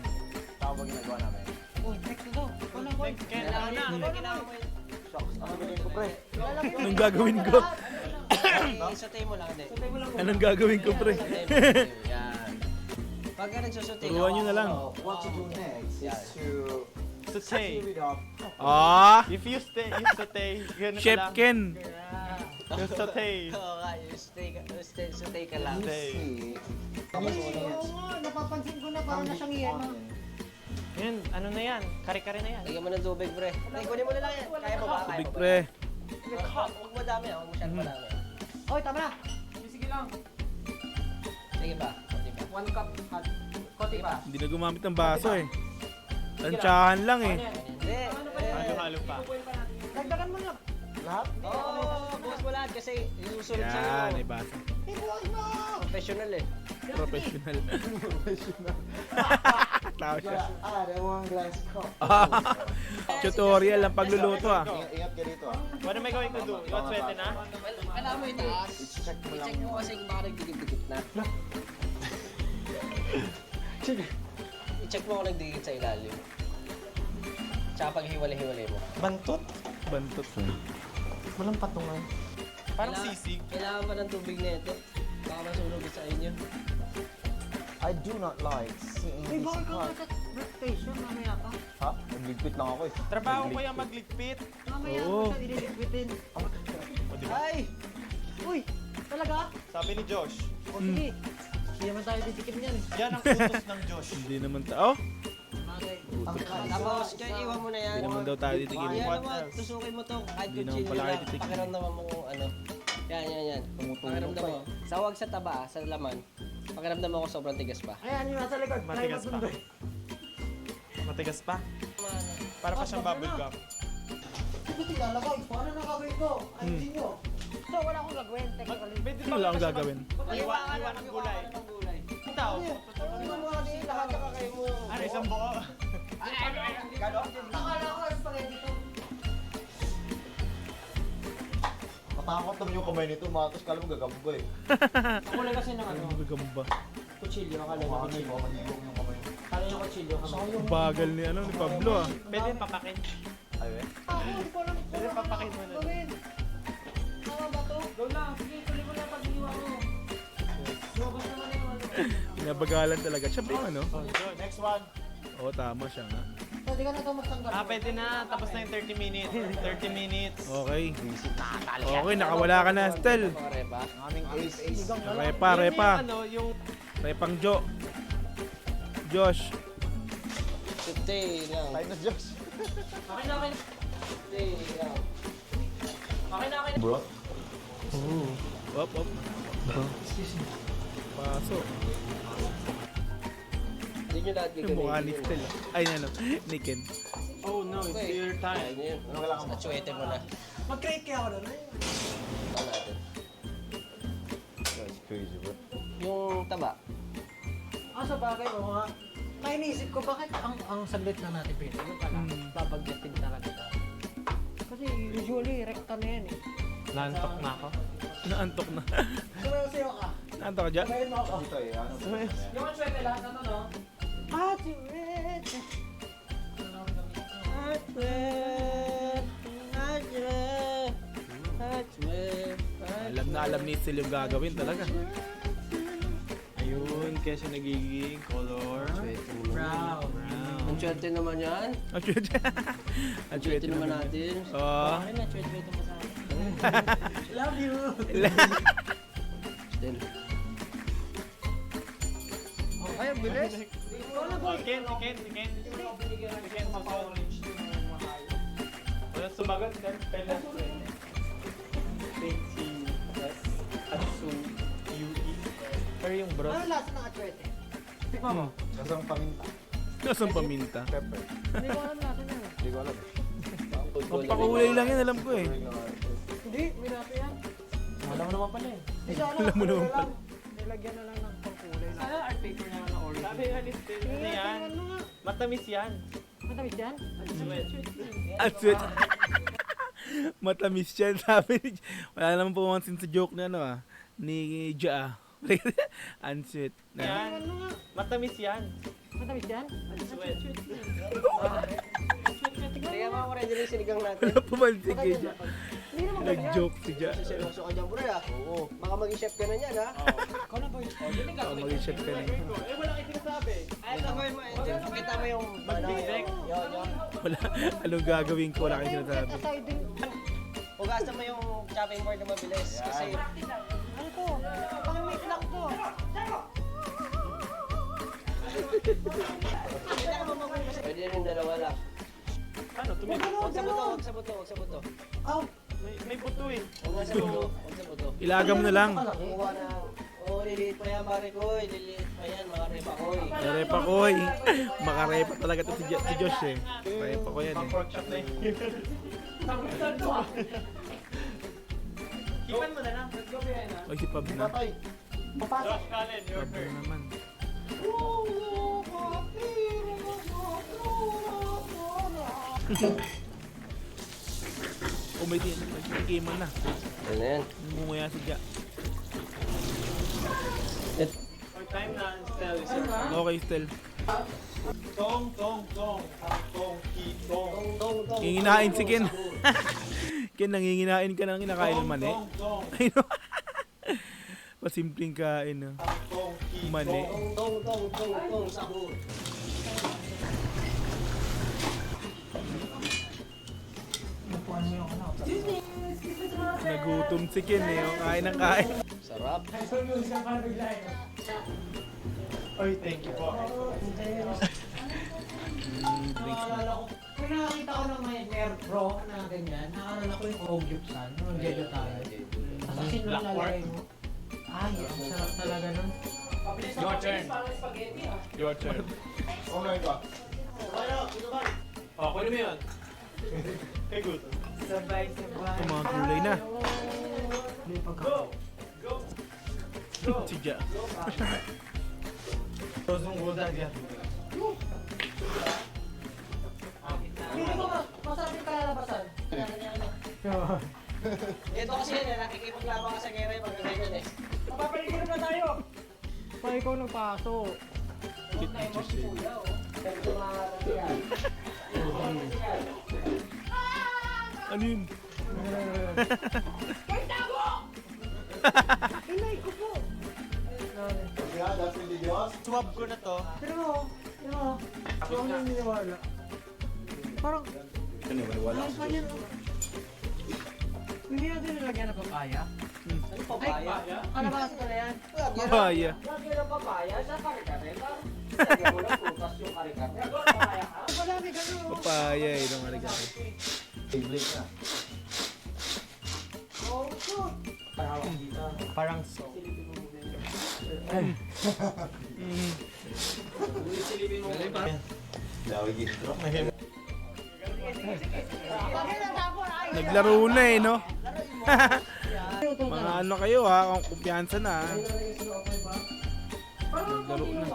Tama ba ginagawa namin? Uy, next na to. Ano ko? Kailangan mo yun. Shucks, ano gagawin ko pre? Anong gagawin ko? Isotay mo lang din. Anong gagawin ko, pre? Yan. Pagka nagsusutay Turuan nyo na lang. What to do next is to Saute. screw it up. Ah! If you stay, ganun Chef ka lang. Ken! You saute. Oo nga, sutay ka lang. Saute. See, Oo nga, napapansin ko na parang nasyang iyan. Yun, ano na yan? Kare-kare na yan. Lagyan mo ng tubig, pre. Ay, kunin mo na lang yan. Kaya mo ba? Kaya Big mo ba? pre. Huwag mo dami, huwag mo masyadong madami. Oy, tama na. Sige lang. Sige ba? Konti ba? 1 cup hot. Konti pa. Hindi na gumamit ng baso eh. Tansyahan lang eh. Hindi. Halo-halo pa. Dagdagan mo lang. lahat? Oo, bukas mo lahat kasi isusunod Yan, sa'yo. may baso. Ibuhay mo! Professional eh. Professional. Tao siya. Add one glass cup. Tutorial ang pagluluto ah. Ingat ka dito ah. Ano may gawin ko doon? Iwan swerte na? Kailangan mo itaas. I-check mo lang. I-check mo kasi kung baka nagdikit-dikit na. I-check mo kung nagdikit sa ilalim. Tsaka pag hiwalay-hiwalay mo. Bantot? Bantot. Walang patungan. Parang Kailangan- sisig. Kailangan pa ng tubig na ito. Baka masunog sa inyo. I do not like seeing Uy, this bakit ka hot. nasa station mamaya ka? Ha? Nagligpit lang ako eh. Trabaho ko yung magligpit. Mamaya Oo. mo siya diniligpitin. Ay! Uy, talaga? Sabi ni Josh, O sige. Hindi naman tayo titikim niyan eh. yan ang utos ng Josh. Hindi naman tao. Tapos, kaya iwan mo na yan. Hindi naman daw tayo titigil. Yan What naman, else? tusukin mo to. Kahit Hindi naman kutsilyo pala kayo lang. titigil. Pakiramdaman mo kung ano. Yan. Pakiramdam mo. Sa wag sa taba, sa laman. Pakiramdam mo ako sobrang tigas pa. Ayan, yung nasa likod. Matigas pa. Matigas pa? Para pa siyang bubble gum. Ito tilalagay. Paano nakagawin ko? Ayusin nyo. So, wala akong gagawin. Technically. Pwede Wala akong gagawin. Iwan ng gulay. Itaw. Ano naman mga din? Lahat ka kayo mo. Ano, isang buo? Nakala ko spaghetti to. Matakot naman yung kamay nito, matos kala mo gagamba eh. Ako lang kasi ng ano, Gagamba. kutsilyo. Akala ko kutsilyo. Mamanigong yung kamay. Kala yung kutsilyo. Bagal ni ano ni Pablo ah. Pwede papakin. Ay, eh? Pwede papakin mo na. Tama ba to? Go na. Sige, tuloy mo na pag-iwa mo. Lumabas naman yung ano. Pinabagalan talaga. Siyempre yung ano. Next one. Oo, tama siya nga. Pwede ka na ito magtanggal. Pwede na. Tapos na yung 30 minutes. 30 minutes. Okay. Okay, nakawala ka na, Stel. Mga repa. Aming ace. Repa, repa. Yung Repang Jo. Josh. 50 lang. Tayo na, Josh. Akin na akin. 50 lang. Akin na akin. Bro. Op. Paso. Hindi nyo lahat Yung mukha ni gagawin. Stel. Ay, ano. Ni Ken. Oh no, it's your time. Ayan yun. Ano kailangan mo? Atsuete mo na. Mag-create kaya ako doon. Ito natin. That's crazy, bro. Yung taba. Sa bagay mo nga. Kaya iniisip ko, bakit ang saglit na natin pwede? Yung pala, babagyatin talaga ito. Kasi usually, rekta na yan eh. Nantok na ako. Naantok na. Sumayo-sayo ka. Naantok ka dyan? Sumayin mo ako. Dito eh, ano? Yung answete lahat na to, no? Alam ni Stel yung gagawin talaga. Ayun, kaya siya nagiging color. Brown. Ang swerte naman yan. Actually, Ang swerte naman natin. Oh. Bakit na, chwet-chwet mo sa akin? Love you! Still. Okay, ang bilis. Ken. Wala sumagot, then pelas. T-C-S-A-T-S-U-E. Pero yung bros. Ano lasa ng achwete? Tikman mo. Sasang paminta. Nasaan paminta? Pepper. Hindi ko alam lasa niya. Hindi ko alam eh. Ang pakulay lang yan, alam ko eh. Hindi, minato yan. Wala mo naman pala eh. Hindi siya alam. Alam mo naman lang. pala. Nilagyan na lang ng pangkulay. Sana art paper na ng orange. Sabi nga ni Stel, ano yan? Ano nga? Matamis yan. Matamis yan? Ang sweet. Matamis yan, sabi ni wala naman pumansin sa joke na ano ah, ni Ja. Ang sweet. Yan. Matamis yan. Matamis yan? Kaya mga ko rin yung sinigang natin. Wala pumansin kay Ja. Hindi naman ganyan. Nag-joke si Ja. Seryoso ka dyan, bro, ah. Oo. Baka maging chef ka na yan, ha? Ikaw na boy. Oh, mag-shot ka na. Eh, wala kayo sinasabi. Ay, gagawin mo. Kita mo yung... Mag-direct. Yun. Wala, anong gagawin ko? Wala kang sinasabi. Aside din. Hugasan mo yung chopping board na mabilis. Kasi... Ano to? Pang make lang to. Pwede rin dalawa lang. Ano, Huwag sa buto, huwag sa buto, huwag sa buto. Oh, may buto eh. Huwag nga sa buto, huwag sa buto. Ilagam mo na lang. Kuha na... Oo, liliit pa yan, pare ko. Liliit pa yan, mga repa ko. Repa ko eh. Makarepa talaga to si Josh eh. Repa ko yan eh. Workshop na yun. Kipan mo na lang. Let's go behind ha. Oy, si Pab na. Patay. Josh Cullen, your Pab na turn. naman. Umitin. Nagkikiman na. Ano na yan? Mumuya si Ja. For time na, Stel is your turn. Okay, Stel. Tong, tong, tong. Tong, ki, tong. Tong. Nginginain si Ken. Ken, nanginginain ka ng kinakain ng mani. Tong, tong. Ayun. Pasimpleng kain no. Tong, ki, Mani. Tong, sahur. Nagutom si Ken eh. Oh, kain ng kain. Sarap. Oy, thank you po. Drinks na. kung nakakita ko ng may Air Pro na ganyan, nakaalala ko yung Ogyupsan, nung Jejo tayo. Tapos Asin lang lalagay mo. Ay, ang sarap talaga nun. Your turn. Your turn. Oh my God. Oh, kunin mo yun. Hey, good. Ang mga gulay na. Go! Go! Go! Si Ja. Hindi ko masarap yung kalalabasan. Ito kasi yan, nakikipaglaban ka sa gera yung pagkaganyan eh. Mapapaligiran na tayo. Pa ikaw nagpaso. Ano yun? Inay ko po. Yeah, that's really Diyos. Swab ko na to. Pero, ako nang niniwala. Parang, Ano, wala. ano pa yan? Hindi natin nilagyan ng papaya. Ano papaya? Kalabasa ko na yan. Papaya. Lagyan ng papaya sa karikate. Lagyan mo lang prutas yung karikate. Papaya ka. Ang madami ganun. Papaya eh. Nung aligaw. Favorite na. Oh, shoot. Parang so. Dawi gintro. Naglaro na eh, no? Mga ano kayo ha, kung kumpiyansa na ha. Naglaro na.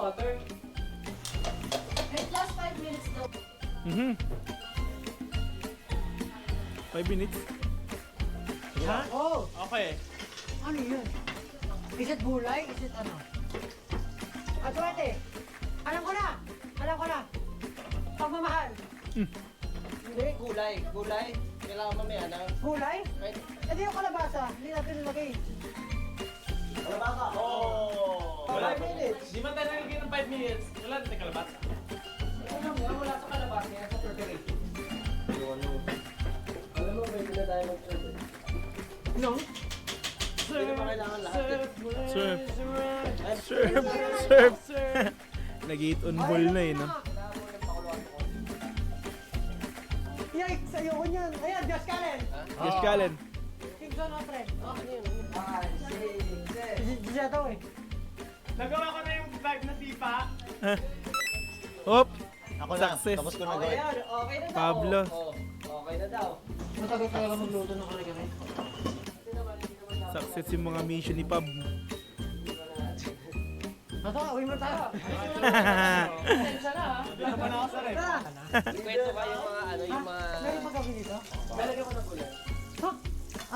Wait, last 5 minutes daw. 5 minutes. Oh, Okay. ano yun? Is it gulay? Is it ano? Ate, alam ko na! Alam ko na! Pagmamahal! Hindi, gulay. Gulay. Kailangan mamaya na. Gulay? Right? Eh di yung kalabasa, hindi natin nilagay. Oh! 5 minutes. Di man tayo nalagyan ng 5 minutes. Wala natin kalabas. Ano mo, wala sa kalabas niya sa preparation. Alam mo, pwede na tayo mag-serve eh. No? Hindi na ba kailangan lahat eh. Serve. Serve. Serve. Nag-eat on ball na eh, no? Yikes! Ayoko niyan! Ayan, Josh Callen! Yes, Kalen. Kingson o friend? Ano yun? 5, 6, 7. Siya daw eh. Nagawa ko na yung bag na pipa. Hop! Ako na. Success. Tapos ko na Okay gawin. yan. Okay na daw. Pablo. Oh, okay na daw. Matagal talaga magluto ng kare-kare. Success yung mga mission ni Pab. Ito, uwi mo tayo. Pasensya na ha. Dito pa na ako sa rep. Tara! Kwento ka yung mga ano, yung mga... Meron pa gawin dito? Lalagyan mo ng gulay. Ha?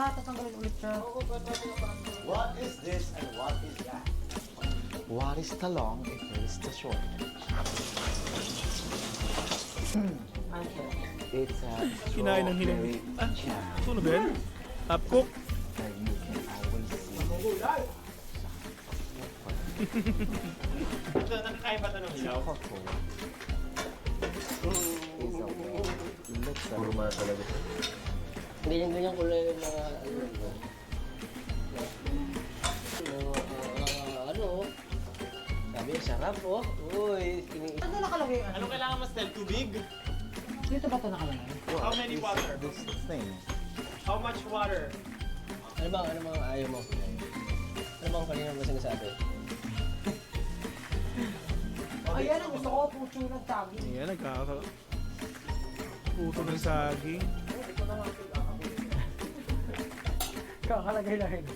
Tatanggalin ulit siya. Oo, kwento mo yung mga... What is this and what is that? What is the long and what is the short? It's a Kinain ng hiling. strawberry Ah, jam ito na ba yan? Half cook? that you can always see. Nakakain ba ito ng hilaw? Coca-Cola is a way to look puro mga talaga. Ganyan-ganyan kulay yung mga... ano, sabi niya, sarap oh. Uy, Ano nakalagay? Ano kailangan mas Tel? Tubig? Dito ba ito nakalagay? How many water? This thing. How much water? Ano bang ayaw mo? Ano bang kanina mo sinasabi? Ayan ang gusto ko, puso ng tagi. Ayan, nagkaka... Puto ng saging. Kakalagay lang yun.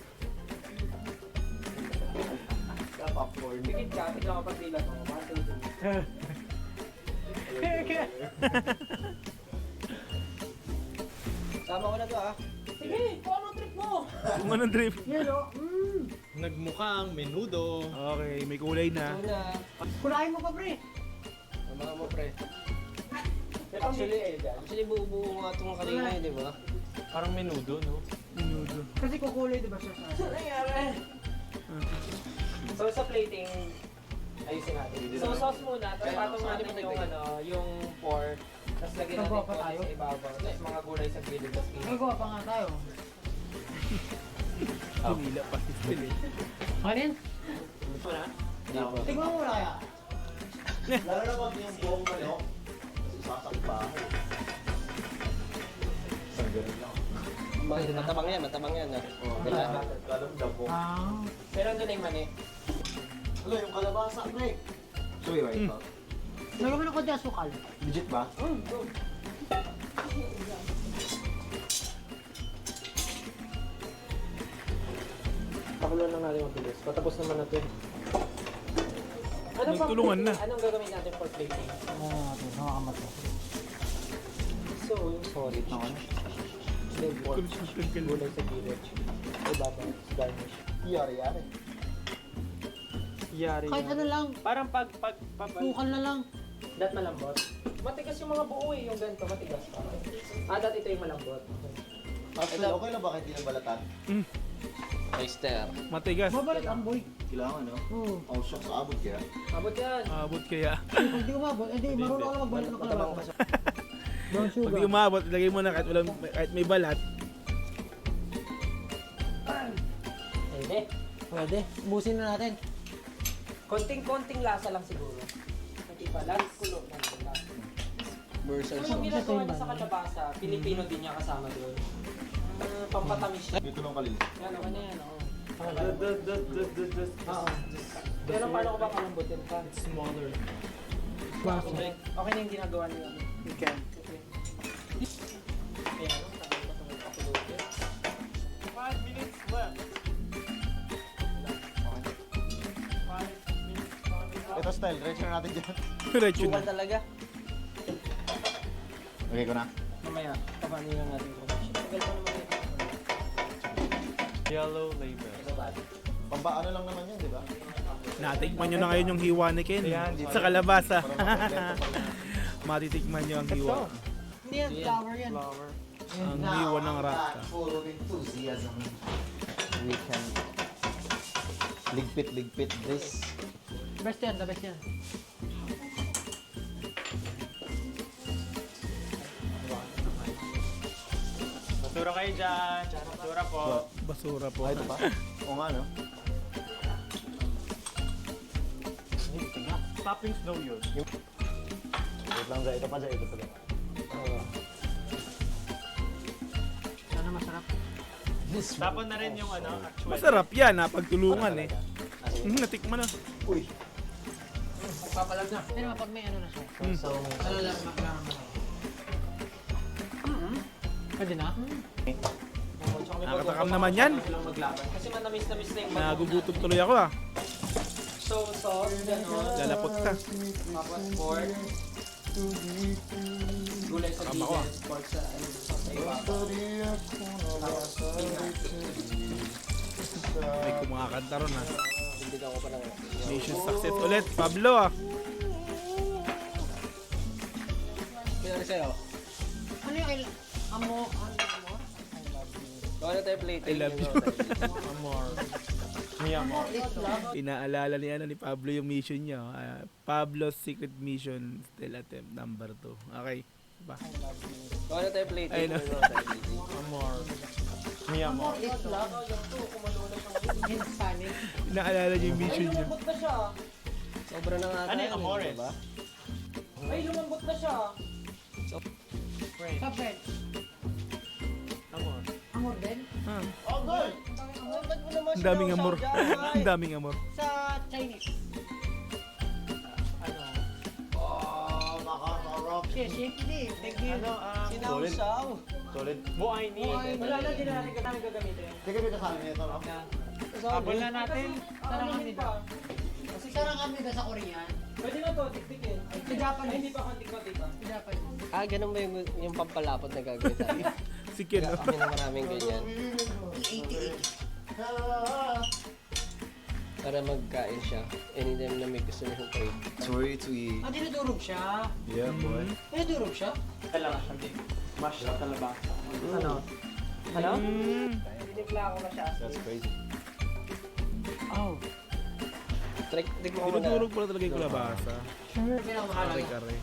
Popcorn. Pikit ka, ikaw kapag tila ko. Tama ko na to ah. Sige, kung anong trip mo? Kung anong drip. Yan o. Nagmukhang menudo. Okay, may kulay na. Una, Kulahin mo pa, pre. ang mga mo pre. Actually buo-buo nga itong kanina eh, di ba? Parang menudo, no? Minudo. Kasi kukulay, di ba siya sa... So sa plating, ayusin natin. So sauce muna, tapos patong natin yung yung pork. Tapos lagyan natin Nagawa pa konti tayo? sa ibabaw. Tapos mga gulay sa gilid. Tapos May gawa pa nga tayo. Tumila pa si Phil eh. Kanin? Ito na? Tignan mo muna kaya. Lalo na pag yung buong manok, sasakpa ako. Isang ganun lang. Matabang yan, matabang yan. Pero andun na yung mani. Ano yung kalabasa, Nick? Sorry, right? Lagyan mo ng konti asukal. Legit ba? Pakulo lang natin mabilis. Patapos naman natin. Nagtulungan na. Anong gagawin natin for plating? Nakakamat mo. So, yung solid na ano? Yung pork. Gulay sa gilid. Ibaba. Garnish. Yari-yari. Yari Kahit ano lang, Parang pag sukal na lang. dat malambot. Matigas yung mga buo eh, yung ganito, matigas. Dat ito yung malambot. Actually, okay lang ba kahit di nabalatan? Oyster. Matigas. Mabalik ang boy. Kailangan, no? Oo. Oh, shucks, abot kaya. Abot yan. Abot kaya. Pag di umabot, edi marunong ka na magbalik ng kalabasa. Brown Pag sugar. di umabot, ilagay mo na kahit may balat. Pwede. Pwede. Ubusin na natin. Konting-konting lasa lang siguro. Hindi pa, last kulo. Versus. So yung ginagawa niya sa kalabasa, Pilipino din niya kasama doon. Pampatamis siya. Dito lang kalil. Yan, okay na yan. Oo. Pero paano ko ba kalambutin pa? Smaller. Baso. Okay na yung ginagawa niya. You can. Okay. Ayan, tagal pa sa magpapulutin. 5 minutes left. Ito style, diretso na natin dyan. Diretso na. Talaga. Okay ko na. Mamaya, paano lang natin production. Tagal pa naman ito. Yellow label. Pambaano lang naman yun, di ba? Natikman nyo na ngayon yung hiwa ni Ken. Sa kalabasa. Matitikman nyo ang hiwa. Hindi yan, flower yan. Ang hiwa ng rasta. Puro enthusiasm. We can ligpit this. Best yan, the best yan. Basura kayo dyan. Basura po. Basura po. Ito pa? Oo nga, no? Toppings daw yun. Wait lang, ito pa. Sana masarap. Tapon na rin yung ano, actual. Masarap yan ha, pagtulungan eh. Natikman na. Uy! Papalag na. Pero pag may ano na siya. So, Ano lang, maklangan mo. Pwede na? Nakatakam naman yan. Lang maglaban. Kasi manamis-namis na yung Nagugutom tuloy ako ah. So, sauce, gano'n. Lalapot ka. Tapos pork. Gulay sa Tama ko, ah. gilid. Pork sa ibabaw. Tapos peanuts. May kumakanta ron ha. Hindi ka ko pa lang. Mission success ulit. Pablo ah. Pinari sa'yo. Ano yung amo? Gawa na tayo plating. I love you. Amor. Miyamor. Inaalala ni Pablo yung mission niya. Pablo's Secret Mission Still Attempt number 2. Okay. Ba? Gawa na tayo plating. Ayun, ah. Amor. Miyamor. In Spanish. Inaalala niya yung mission niya. Lumambot na siya. Sobra na nga. Ano yung amores? Ay, lumambot na siya. Sa French. Amor. Amor din? Ah, Oh, good. Ba't mo naman ang daming amor. Ang daming amor. Sa Chinese. Ano? oh, makakarap. Shishi. Hindi. Thank you. Sinawsaw. Solid. Buhay ni. Wala na, di na natin gagamitin. Teka, may kasama nito, no? Tapon na natin. Sarang kami da. Sarang kami da sa Korean. Pwede na to, tiktikin. Sa Japanese. Ay, hindi pa konti-konti pa. Sa Japanese. Ganun ba yung pampalapot na gagawin tayo? Si Ken no? Kami na maraming ganyan. Para magkain siya. Anytime na may gusto niyong trade. Sorry to eat. Dinudurog siya. Yeah, boy. Dinudurog siya. Kailangan siya din. Mash na kalabasa. Ano? Ano? Mm. Dinipla ko na siya. That's crazy. Oh. Tignan mo muna. Dinudurog pala talaga yung kalabasa. Sure. Pinakamahalaga. Kare-kare.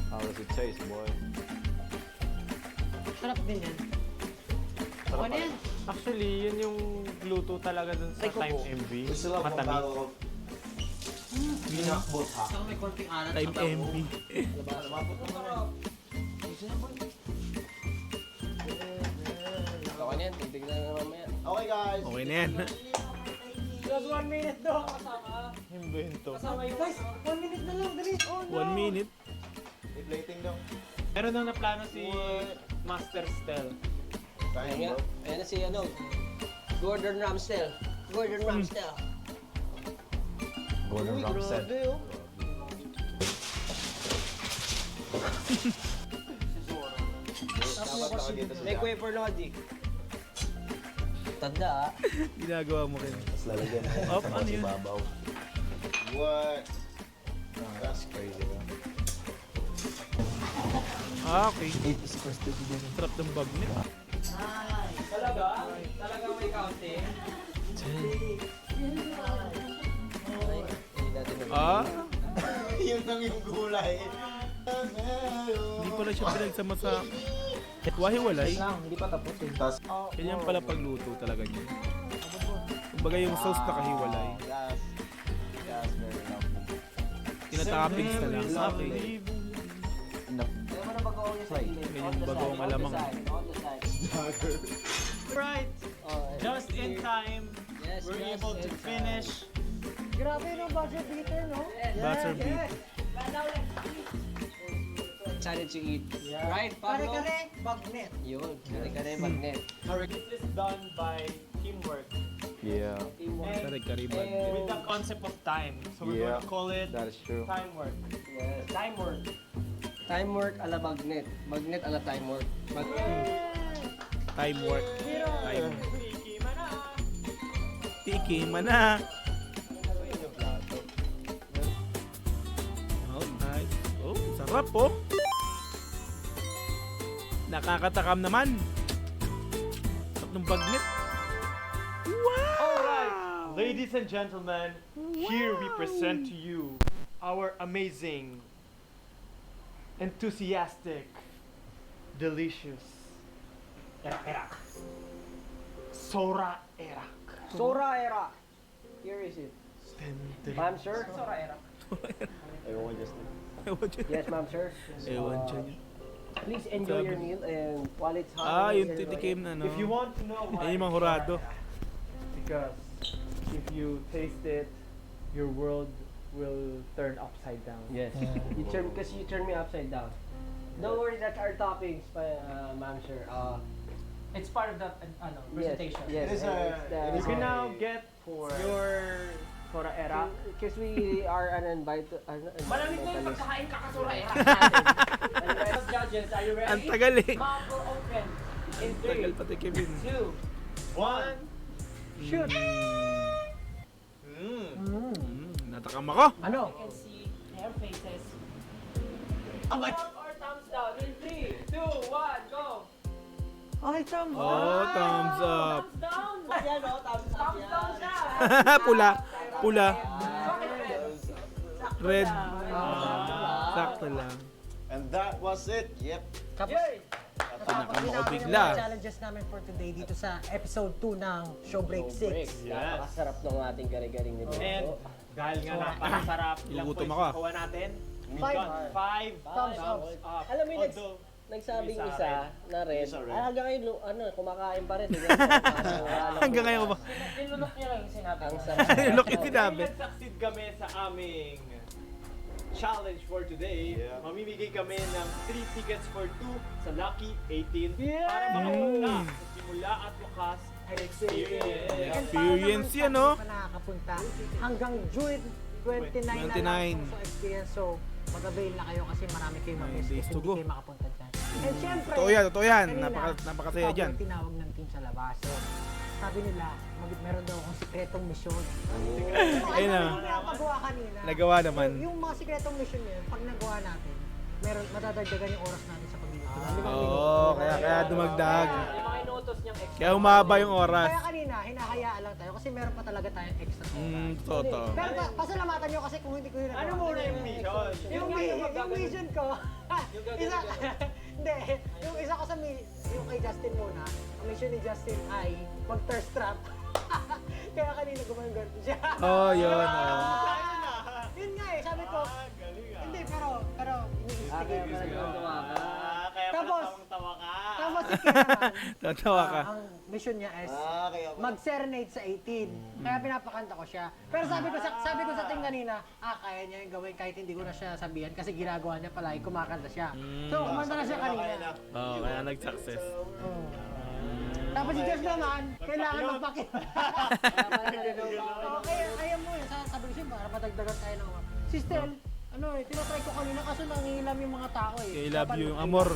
How does it taste, boy? Sarap din yan. Okay na yan. Actually, yun yung luto talaga dun sa Time MV. Gusto lang Matamis. bago binakbot ha. Saka may konting alat. Time MB. yan. Titignan na mamaya. Okay guys. Okay na yan. Just 1 minute daw. Invento. Kasama yung... Guys, 1 minute na lang, dali. Oh, no. 1 minute. I-plating daw. Meron nang naplano si Master Stel. Tayo Ayan nga. bro. Ayan na si ano. Gordon Ramsdale. Gordon Ramsdale. Gordon Ramsay. Dapat nakagita sa May Quaver Logic. Tanda ah. Ginagawa mo kayo. Tapos lalagyan mo. Oh, ano yun? Babaw. What? No, that's crazy bro. Okay. Sarap ng bag niya. Talaga? Talaga may counting? Hindi natin Yun lang yung gulay. Hindi pala siya pinagsama sa wahiwalay. lang, hindi pa tapos eh. Tapos, Ganyan pala pagluto talaga niya. Kumbaga yung sauce nakahiwalay. yes. Yes, very lovely. Tinatoppings na lang. Okay. Enough. Kaya mo na bagoong yung sa gilid. Ganyan On the bagoong side, on the alamang. side, on the side. Right. Oh, Just in time. Yes, We're yes, able to in time. finish. Grabe no, budget beater, no? Butter beef. Excited to eat. Right, Pablo? Kare-kare, bagnet. Yun, kare-kare magnet. This is done by teamwork. Yeah, Teamwork. Kare-karibag. With the concept of time. So we're Yeah. going to call it that is true. time work. Yes. Time work. Time work ala magnet. Magnet ala time work. Time work. Time. Tiki mana. Tiki mana. Oh, nice. Oh, sarap po. Nakakatakam naman. Sarap ng bagnet. Wow! Alright, ladies and gentlemen, here we present to you our amazing, enthusiastic, delicious erak. Sora erak. Sora era. Here is it. Ma'am, sir? Sora era. Ayoko just Ewan dyan. Yes, ma'am, sir. Ewan dyan. Please enjoy your meal and while it's hot. Ah, yung enjoy it. titikim na, no? If you want to know why, Yan yung mga hurado. because if you taste it, your world will turn upside down. Yes. Because you turn me upside down. Don't worry, that's our toppings, ma'am, sir. It's part of the presentation. Yes, It is and a- it's the- it You is can a- now get your Sora era. Because we are uninvited. Malamig na yung pagkakain kakasura eh. Uninvited judges, are you ready? Ang tagal eh. Mouth will open. In Tagal 3, pati Kevin. 2, 1. shoot! Natakam ako. Ano? You can see their faces. Oh my... Up or thumbs down in 3, 2, 1, go! Ay, tama. Oh, thumbs up. Thumbs down! Yan o, thumbs up Thumbs down yan. siya! Pula. Pula. Bakit red? Red. Sakto lang. And that was it. Yep. Tapos, Tinakam ako namin bigla. ang challenges namin for today dito sa episode 2 ng Show Break 6. Napakasarap ng ating gari-garing nito. And dahil nga napakasarap, ilang Gugutom points ako. nakuha natin? We Five. got 5 Thumbs up. up. Alam mo yung Although, nagsabing Isa isa na red, Isa red. hanggang ngayon, kumakain pa rin. Hanggang ngayon ba? Nilunok niya lang yung sinabi. Ang sarap. Look at sinabi. dahil nag-succeed kami sa aming challenge for today, Yeah. mamimigay kami ng 3 tickets for 2 sa Lucky 18 Yeah! para makapunta sa simula at wakas experience. Experience yan, no? Pa nakakapunta hanggang June 29 na 29. lang sa experience. So, mag-avail na kayo kasi marami kayong May mag-miss days if to hindi go. kayo makapunta dyan. And syempre, Totoo yan, totoo yan. kanina, Napakasaya dyan. Pablo tinawag ng team sa labas. So, sabi nila, meron daw akong sikretong mission. Ayun na. Yung pinapagawa kanina. Nagawa naman. Yung mga sikretong mission yun, pag nagawa natin, madadagdagan yung oras natin sa pagluluto. Oo, kaya dumagdag. Yung mga inutos niyang extra. Kaya humaba yung oras. Kaya kanina, hinahayaan lang tayo kasi meron pa talaga tayong extra oras. Totoo. Pero pasalamatan nyo kasi kung hindi ko yun Ano muna yung mission? yung mission ko, isa, hindi, yung isa ko sa yung kay Justin muna, ang mission ni Justin ay mag-thirst trap. Kaya kanina gumayon siya. Oh, yun. Yun nga eh, sabi ko, hindi, pero, Kaya ini-instigate pala ko. tuwa ka. Kaya pala Tapos, tawang-tawa ka. Tapos Basic yan naman. Tatawa ka. Ang mission niya is Kaya mag-serenade sa 18. Kaya pinapakanta ko siya. Pero sabi ko sa ting kanina, kaya niya yung gawin kahit hindi ko na siya sabihan kasi ginagawa niya palagi, kumakanta siya. So, kumanta na siya kanina. Oo, kaya nag-success. Oo. Tapos si Josh naman, kailangan magpakit. Okay, ayaw mo yun. Sabi ko siya, para madagdagan tayo ng... Si Stel, tinatry ko kanina kaso nangihilam yung mga tao eh. I love you, yung amor.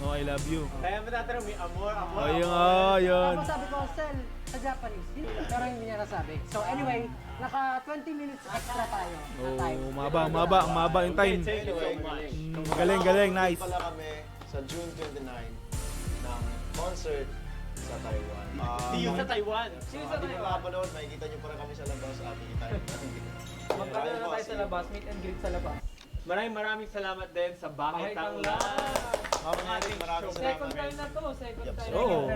Oh, I love you. Kaya matatanong, may amor. Oh, yun. Tapos sabi ko, Stel, sa Japanese. Pero hindi niya nasabi. So anyway, naka 20 minutes extra tayo na time. Oh, umaba yung time. Thank you so much. Galing, nice. pala kami sa June 29 ng concert sa Taiwan. See you sa Taiwan. Sino sa Hindi tayo? nyo makapanood, makikita nyo pa rin kami sa labas. Makikita nyo. Magkano na tayo sa labas, meet and greet sa labas. Maraming salamat din sa Bakit ang Lang. Maraming salamat. Second time na to, second time. Oo.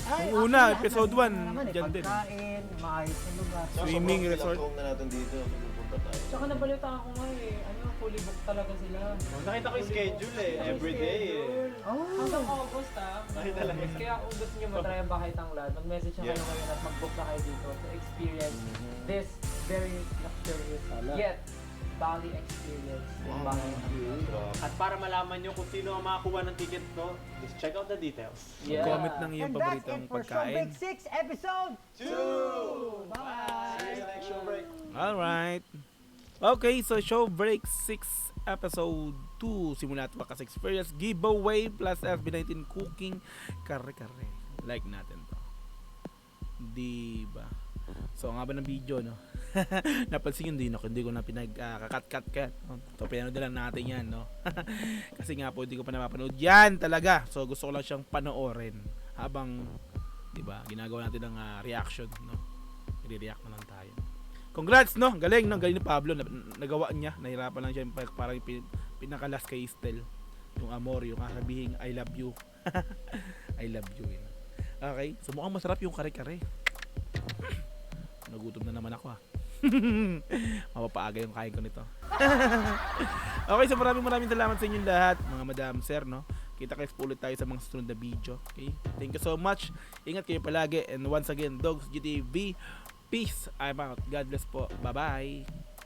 Ay, Yung una, lahat episode na 1, naman eh, dyan din. Pagkain, maayos na lugar. Swimming resort. na natin dito. Pupunta tayo. Tsaka nabalitaan ko nga eh, fully booked talaga sila. Nakita ko yung schedule eh, everyday eh. Hanggang August Kaya kung gusto nyo matry ang Bakit ang Lad, mag-message na kayo ngayon at mag-book na kayo dito to experience this very luxurious yet Bali experience ng Bakit ang Lad. At para malaman nyo kung sino ang makakuha ng ticket to, just check out the details. Comment ng iyong And that's paboritong it for pagkain. Showbreak 6 episode 2! Bye! See you sa next show break. Alright. Okay, so show break 6 episode 2. Simula at Wakas Experience giveaway plus FB19 cooking kare-kare. Like natin to. Diba? So nga ba ng video, no? Napansin yun din ako, hindi ko na pinag-cut-cut. So pinanood na lang natin yan, no? Kasi nga po, hindi ko pa napapanood yan talaga. So gusto ko lang siyang panoorin habang, diba, ginagawa natin ng reaction, no? I-react na lang tayo. Congrats, no? Galing, no? Galing ni Pablo. Nagawa niya. Nahirapan lang siya yung parang pinakalas kay Estel. Yung amor, yung sabihin, I love you. I love you, yun. Okay, so mukhang masarap yung kare-kare. Nagutom na naman ako, mapapaaga yung kain ko nito. Okay, so maraming salamat sa inyong lahat, mga madam, sir, no? Kita kayo ulit tayo sa mga susunod na video. Okay? Thank you so much. Ingat kayo palagi. And once again, Dogs GTV. Peace. I'm out. God bless po. Bye-bye.